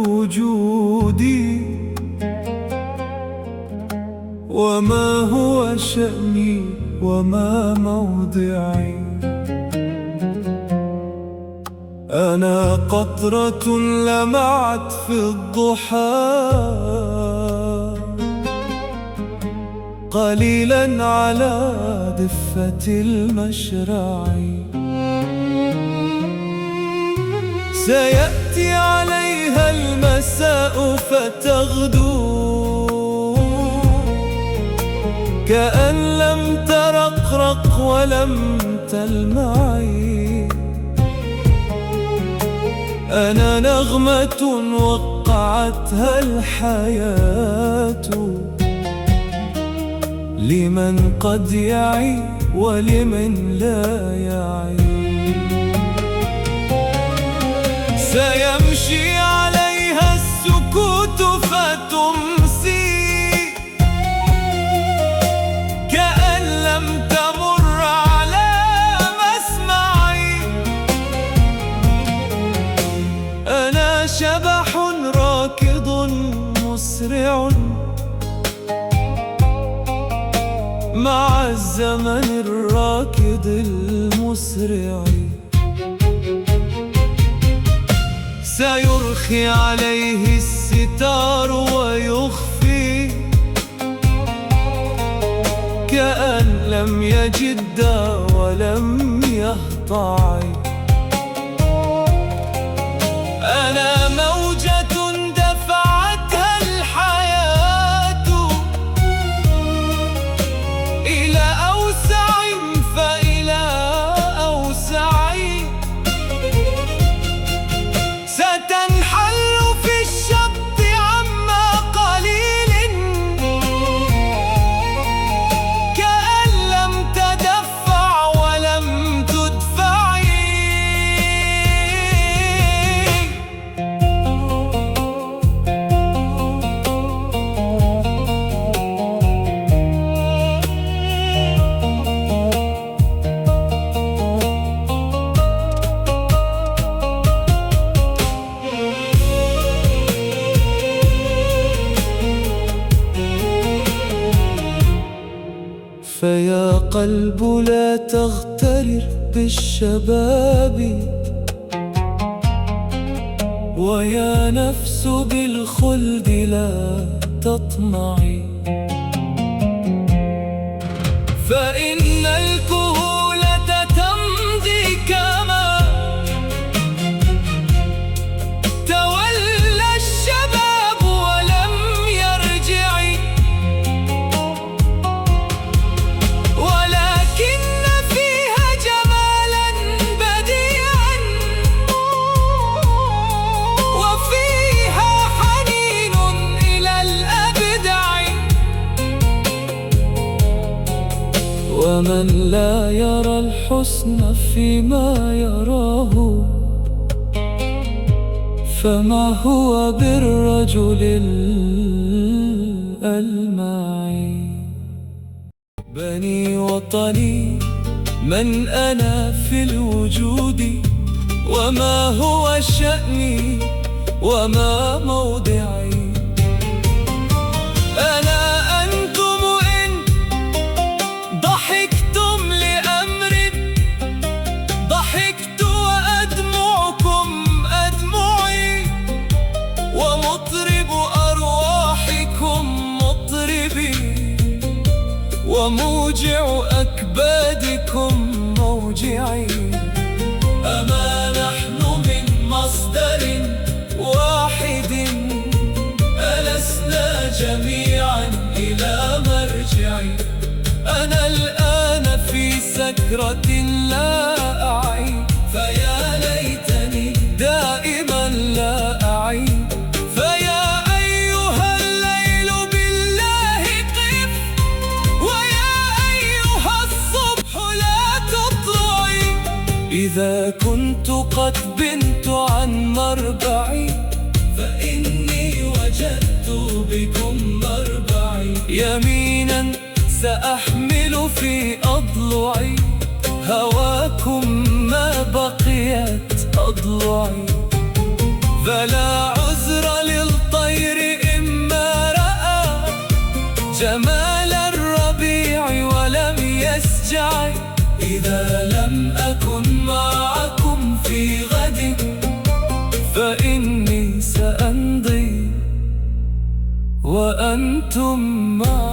الوجود، وما هو شأني وما موضعي. أنا قطرة لمعت في الضحى، قليلا على ضفة المشرع. سيأتي عليها المساء فتغدو، كأن لم ترقرق ولم تلمعي. أنا نغمة وقعتها الحياة، لمن قد يعي ولمن لا يعي. سيمشي عليها السكوت فتمسي، كأن لم تمر على مسمعي. أنا شبح راكض مسرع مع الزمن الراكض المسرع. سيرخي عليه الستار ويخفي، كأن لم يجد ولم يهطع. أنا موجة دفعتها الحياة إلى أوسع فإلى أوسع. ستنحل في الشط عما قليل، كأن لم تدفع ولم تدفعي. فيا قلب لا تغترر بالشباب، ويا نفس بالخلد لا تطمعي. فإن الكهولة تمضي كما تولى الشباب ولم يرجع. ولكن فيها جمالا بديعا، وفيها حنين إلى الأبدع. ومن لا يرى الحسن فيما يراه، فما هو بالرجل الألمع. بني وطني من أنا في الوجود، وما هو شأني وما موضعي. أنا أنتم إن ضحكتم لأمر، ضحكت وأدمعكم أدمعي. ومطرب أرواحكم مطربي، وموجع أكبادكم موجعي. أما نحن من مصدر واحد، ألسنا جميعا إلى مرجعي. أنا الآن في سكرة لا أعي، فيا ليتني دائما لا أعي. فيا أيها الليل بالله قف، ويا أيها الصبح لا تطلعي. إذا كنت قد بنت عن مربعي، فإني وجدت بكم مربعي. يمينا سأحمل في أضلعي، هواكم ما بقيت أضلعي. فلا عذر جمال الربيع ولم يسجع. إذا لم أكن معكم في غد فإني سأمضي وأنتم معي.